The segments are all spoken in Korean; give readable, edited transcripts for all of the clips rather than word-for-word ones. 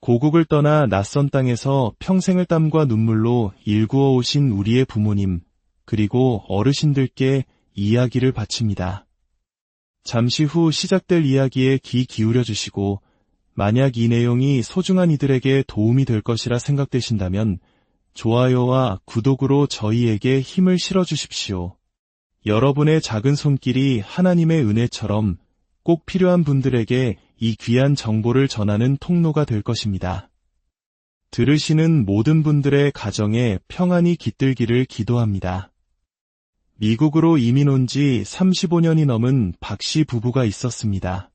고국을 떠나 낯선 땅에서 평생을 땀과 눈물로 일구어 오신 우리의 부모님, 그리고 어르신들께 이야기를 바칩니다. 잠시 후 시작될 이야기에 귀 기울여 주시고, 만약 이 내용이 소중한 이들에게 도움이 될 것이라 생각되신다면 좋아요와 구독으로 저희에게 힘을 실어 주십시오. 여러분의 작은 손길이 하나님의 은혜처럼 꼭 필요한 분들에게 이 귀한 정보를 전하는 통로가 될 것입니다. 들으시는 모든 분들의 가정에 평안이 깃들기를 기도합니다. 미국으로 이민 온 지 35년이 넘은 박씨 부부가 있었습니다.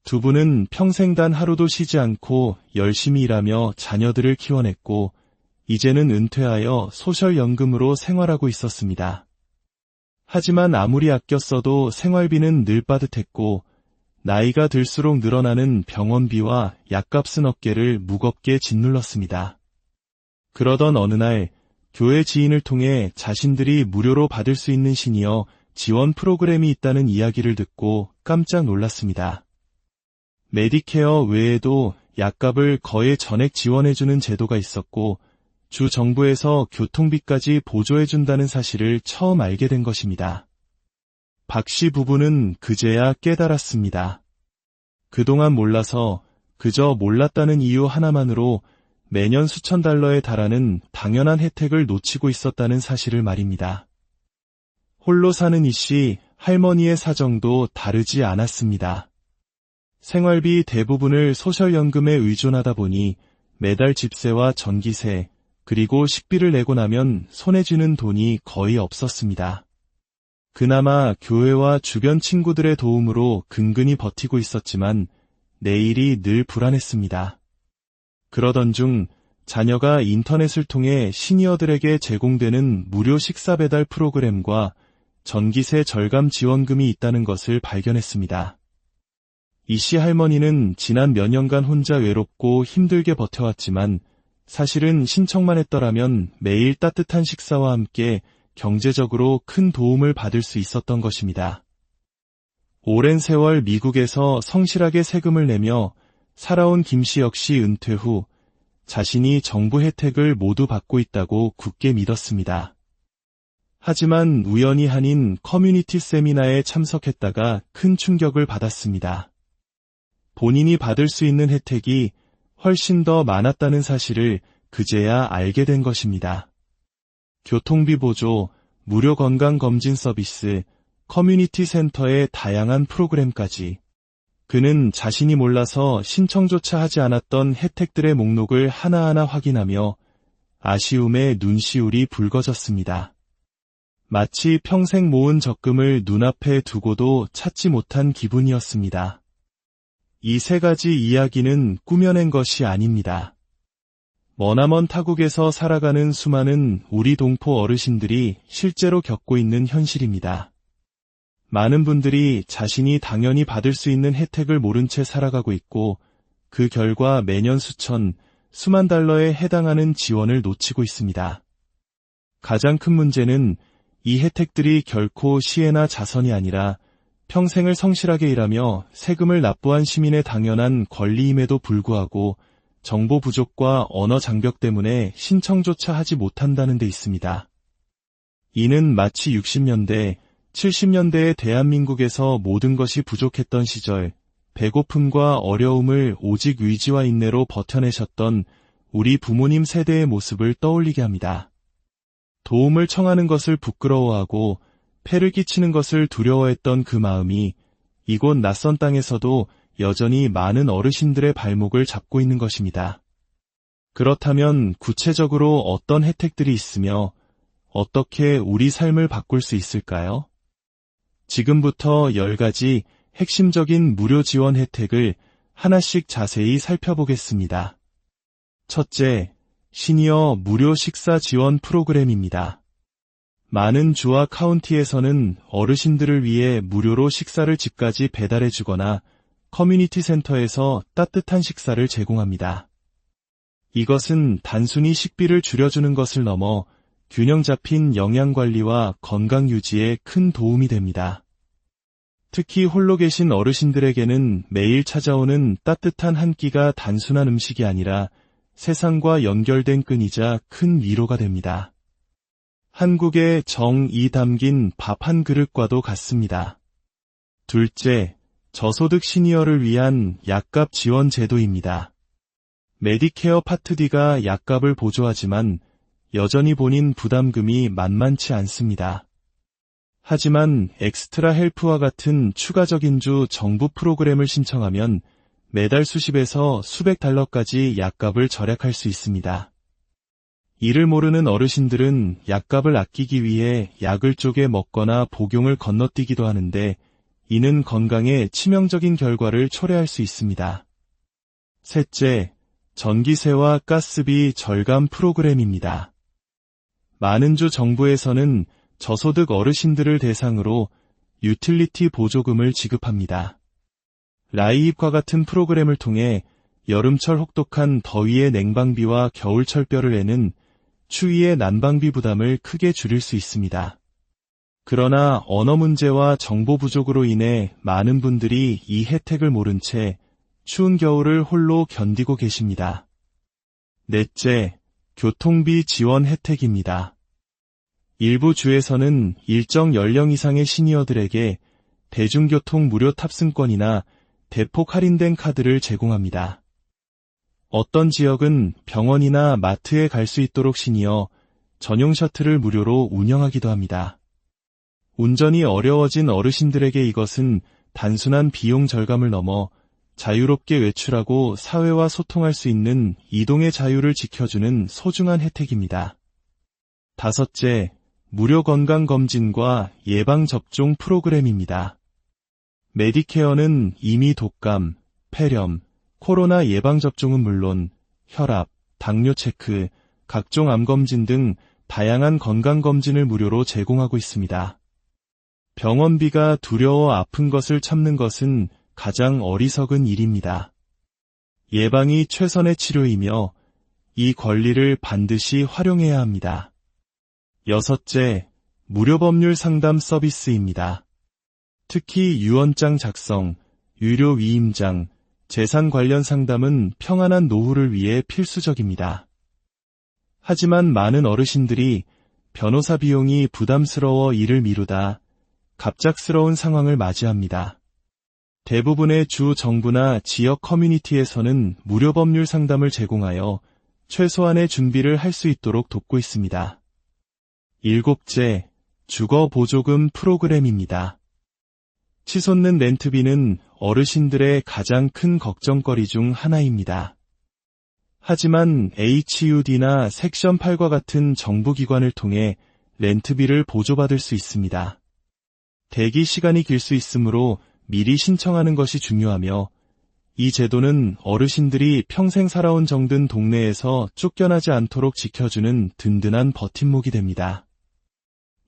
두 분은 평생 단 하루도 쉬지 않고 열심히 일하며 자녀들을 키워냈고, 이제는 은퇴하여 소셜연금으로 생활하고 있었습니다. 하지만 아무리 아껴 써도 생활비는 늘 빠듯했고, 나이가 들수록 늘어나는 병원비와 약값은 어깨를 무겁게 짓눌렀습니다. 그러던 어느 날 교회 지인을 통해 자신들이 무료로 받을 수 있는 시니어 지원 프로그램이 있다는 이야기를 듣고 깜짝 놀랐습니다. 메디케어 외에도 약값을 거의 전액 지원해주는 제도가 있었고, 주 정부에서 교통비까지 보조해준다는 사실을 처음 알게 된 것입니다. 박씨 부부는 그제야 깨달았습니다. 그동안 몰라서 그저 몰랐다는 이유 하나만으로 매년 수천 달러에 달하는 당연한 혜택을 놓치고 있었다는 사실을 말입니다. 홀로 사는 이씨 할머니의 사정도 다르지 않았습니다. 생활비 대부분을 소셜연금에 의존하다 보니 매달 집세와 전기세, 그리고 식비를 내고 나면 손에 쥐는 돈이 거의 없었습니다. 그나마 교회와 주변 친구들의 도움으로 근근히 버티고 있었지만 내일이 늘 불안했습니다. 그러던 중 자녀가 인터넷을 통해 시니어들에게 제공되는 무료 식사 배달 프로그램과 전기세 절감 지원금이 있다는 것을 발견했습니다. 이씨 할머니는 지난 몇 년간 혼자 외롭고 힘들게 버텨왔지만 사실은 신청만 했더라면 매일 따뜻한 식사와 함께 경제적으로 큰 도움을 받을 수 있었던 것입니다. 오랜 세월 미국에서 성실하게 세금을 내며 살아온 김씨 역시 은퇴 후 자신이 정부 혜택을 모두 받고 있다고 굳게 믿었습니다. 하지만 우연히 한인 커뮤니티 세미나에 참석했다가 큰 충격을 받았습니다. 본인이 받을 수 있는 혜택이 훨씬 더 많았다는 사실을 그제야 알게 된 것입니다. 교통비 보조, 무료 건강검진 서비스, 커뮤니티 센터의 다양한 프로그램까지. 그는 자신이 몰라서 신청조차 하지 않았던 혜택들의 목록을 하나하나 확인하며 아쉬움에 눈시울이 붉어졌습니다. 마치 평생 모은 적금을 눈앞에 두고도 찾지 못한 기분이었습니다. 이 세 가지 이야기는 꾸며낸 것이 아닙니다. 머나먼 타국에서 살아가는 수많은 우리 동포 어르신들이 실제로 겪고 있는 현실입니다. 많은 분들이 자신이 당연히 받을 수 있는 혜택을 모른 채 살아가고 있고, 그 결과 매년 수만 달러에 해당하는 지원을 놓치고 있습니다. 가장 큰 문제는 이 혜택들이 결코 시혜나 자선이 아니라 평생을 성실하게 일하며 세금을 납부한 시민의 당연한 권리임에도 불구하고 정보 부족과 언어 장벽 때문에 신청조차 하지 못한다는 데 있습니다. 이는 마치 60년대, 70년대의 대한민국에서 모든 것이 부족했던 시절, 배고픔과 어려움을 오직 의지와 인내로 버텨내셨던 우리 부모님 세대의 모습을 떠올리게 합니다. 도움을 청하는 것을 부끄러워하고 폐를 끼치는 것을 두려워했던 그 마음이 이곳 낯선 땅에서도 여전히 많은 어르신들의 발목을 잡고 있는 것입니다. 그렇다면 구체적으로 어떤 혜택들이 있으며 어떻게 우리 삶을 바꿀 수 있을까요? 지금부터 10가지 핵심적인 무료 지원 혜택을 하나씩 자세히 살펴보겠습니다. 첫째, 시니어 무료 식사 지원 프로그램입니다. 많은 주와 카운티에서는 어르신들을 위해 무료로 식사를 집까지 배달해주거나 커뮤니티 센터에서 따뜻한 식사를 제공합니다. 이것은 단순히 식비를 줄여주는 것을 넘어 균형 잡힌 영양관리와 건강 유지에 큰 도움이 됩니다. 특히 홀로 계신 어르신들에게는 매일 찾아오는 따뜻한 한 끼가 단순한 음식이 아니라 세상과 연결된 끈이자 큰 위로가 됩니다. 한국의 정이 담긴 밥 한 그릇과도 같습니다. 둘째, 저소득 시니어를 위한 약값 지원 제도입니다. 메디케어 파트 D가 약값을 보조하지만 여전히 본인 부담금이 만만치 않습니다. 하지만 엑스트라 헬프와 같은 추가적인 주 정부 프로그램을 신청하면 매달 수십에서 수백 달러까지 약값을 절약할 수 있습니다. 이를 모르는 어르신들은 약값을 아끼기 위해 약을 쪼개 먹거나 복용을 건너뛰기도 하는데 이는 건강에 치명적인 결과를 초래할 수 있습니다. 셋째, 전기세와 가스비 절감 프로그램입니다. 많은 주 정부에서는 저소득 어르신들을 대상으로 유틸리티 보조금을 지급합니다. 라이입과 같은 프로그램을 통해 여름철 혹독한 더위의 냉방비와 겨울철 뼈를 내는 추위의 난방비 부담을 크게 줄일 수 있습니다. 그러나 언어 문제와 정보 부족으로 인해 많은 분들이 이 혜택을 모른 채 추운 겨울을 홀로 견디고 계십니다. 넷째, 교통비 지원 혜택입니다. 일부 주에서는 일정 연령 이상의 시니어들에게 대중교통 무료 탑승권이나 대폭 할인된 카드를 제공합니다. 어떤 지역은 병원이나 마트에 갈 수 있도록 시니어 전용 셔틀을 무료로 운영하기도 합니다. 운전이 어려워진 어르신들에게 이것은 단순한 비용 절감을 넘어 자유롭게 외출하고 사회와 소통할 수 있는 이동의 자유를 지켜주는 소중한 혜택입니다. 다섯째, 무료 건강검진과 예방접종 프로그램입니다. 메디케어는 이미 독감, 폐렴, 코로나 예방접종은 물론 혈압, 당뇨 체크, 각종 암검진 등 다양한 건강검진을 무료로 제공하고 있습니다. 병원비가 두려워 아픈 것을 참는 것은 가장 어리석은 일입니다. 예방이 최선의 치료이며 이 권리를 반드시 활용해야 합니다. 여섯째, 무료 법률 상담 서비스입니다. 특히 유언장 작성, 유료 위임장, 재산 관련 상담은 평안한 노후를 위해 필수적입니다. 하지만 많은 어르신들이 변호사 비용이 부담스러워 일을 미루다 갑작스러운 상황을 맞이합니다. 대부분의 주 정부나 지역 커뮤니티에서는 무료 법률 상담을 제공하여 최소한의 준비를 할 수 있도록 돕고 있습니다. 일곱째, 주거 보조금 프로그램입니다. 치솟는 렌트비는 어르신들의 가장 큰 걱정거리 중 하나입니다. 하지만 HUD나 섹션 8과 같은 정부기관을 통해 렌트비를 보조받을 수 있습니다. 대기 시간이 길 수 있으므로 미리 신청하는 것이 중요하며 이 제도는 어르신들이 평생 살아온 정든 동네에서 쫓겨나지 않도록 지켜주는 든든한 버팀목이 됩니다.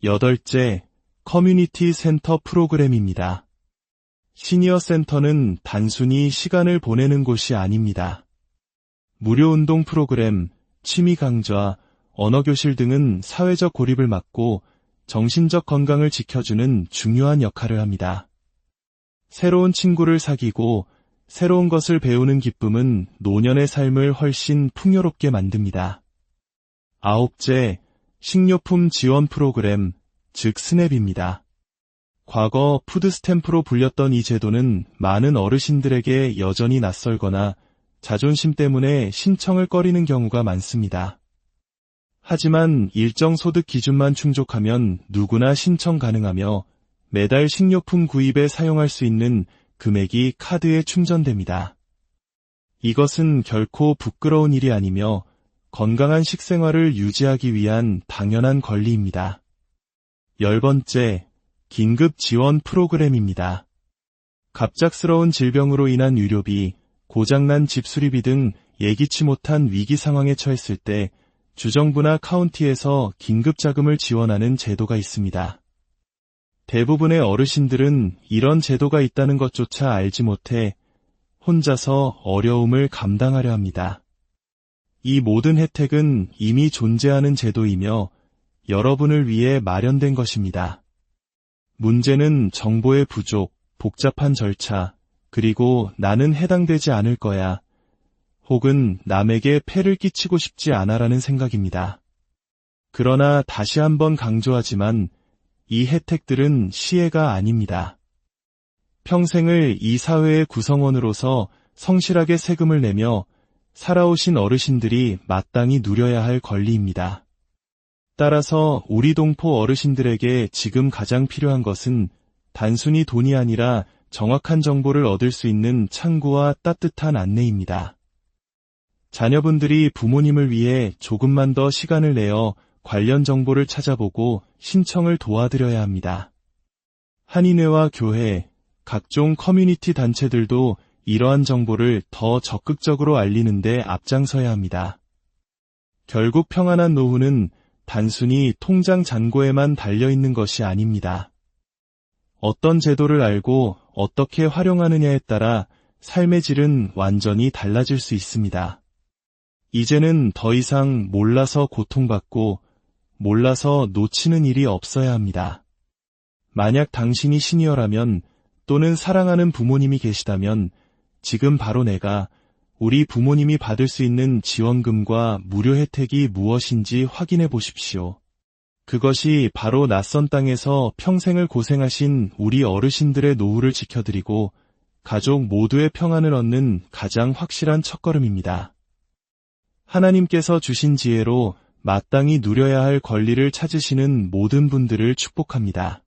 여덟째, 커뮤니티 센터 프로그램입니다. 시니어 센터는 단순히 시간을 보내는 곳이 아닙니다. 무료 운동 프로그램, 취미 강좌, 언어교실 등은 사회적 고립을 막고 정신적 건강을 지켜주는 중요한 역할을 합니다. 새로운 친구를 사귀고 새로운 것을 배우는 기쁨은 노년의 삶을 훨씬 풍요롭게 만듭니다. 아홉째, 식료품 지원 프로그램, 즉 스냅입니다. 과거 푸드스탬프로 불렸던 이 제도는 많은 어르신들에게 여전히 낯설거나 자존심 때문에 신청을 꺼리는 경우가 많습니다. 하지만 일정 소득 기준만 충족하면 누구나 신청 가능하며 매달 식료품 구입에 사용할 수 있는 금액이 카드에 충전됩니다. 이것은 결코 부끄러운 일이 아니며 건강한 식생활을 유지하기 위한 당연한 권리입니다. 10번째, 긴급 지원 프로그램입니다. 갑작스러운 질병으로 인한 유료비, 고장난 집 수리비 등 예기치 못한 위기 상황에 처했을 때 주정부나 카운티에서 긴급 자금을 지원하는 제도가 있습니다. 대부분의 어르신들은 이런 제도가 있다는 것조차 알지 못해 혼자서 어려움을 감당하려 합니다. 이 모든 혜택은 이미 존재하는 제도이며 여러분을 위해 마련된 것입니다. 문제는 정보의 부족, 복잡한 절차, 그리고 나는 해당되지 않을 거야. 혹은 남에게 폐를 끼치고 싶지 않아라는 생각입니다. 그러나 다시 한번 강조하지만 이 혜택들은 시혜가 아닙니다. 평생을 이 사회의 구성원으로서 성실하게 세금을 내며 살아오신 어르신들이 마땅히 누려야 할 권리입니다. 따라서 우리 동포 어르신들에게 지금 가장 필요한 것은 단순히 돈이 아니라 정확한 정보를 얻을 수 있는 창구와 따뜻한 안내입니다. 자녀분들이 부모님을 위해 조금만 더 시간을 내어 관련 정보를 찾아보고 신청을 도와드려야 합니다. 한인회와 교회, 각종 커뮤니티 단체들도 이러한 정보를 더 적극적으로 알리는 데 앞장서야 합니다. 결국 평안한 노후는 단순히 통장 잔고에만 달려있는 것이 아닙니다. 어떤 제도를 알고 어떻게 활용하느냐에 따라 삶의 질은 완전히 달라질 수 있습니다. 이제는 더 이상 몰라서 고통받고 몰라서 놓치는 일이 없어야 합니다. 만약 당신이 시니어라면 또는 사랑하는 부모님이 계시다면 지금 바로 내가 우리 부모님이 받을 수 있는 지원금과 무료 혜택이 무엇인지 확인해 보십시오. 그것이 바로 낯선 땅에서 평생을 고생하신 우리 어르신들의 노후를 지켜드리고 가족 모두의 평안을 얻는 가장 확실한 첫걸음입니다. 하나님께서 주신 지혜로 마땅히 누려야 할 권리를 찾으시는 모든 분들을 축복합니다.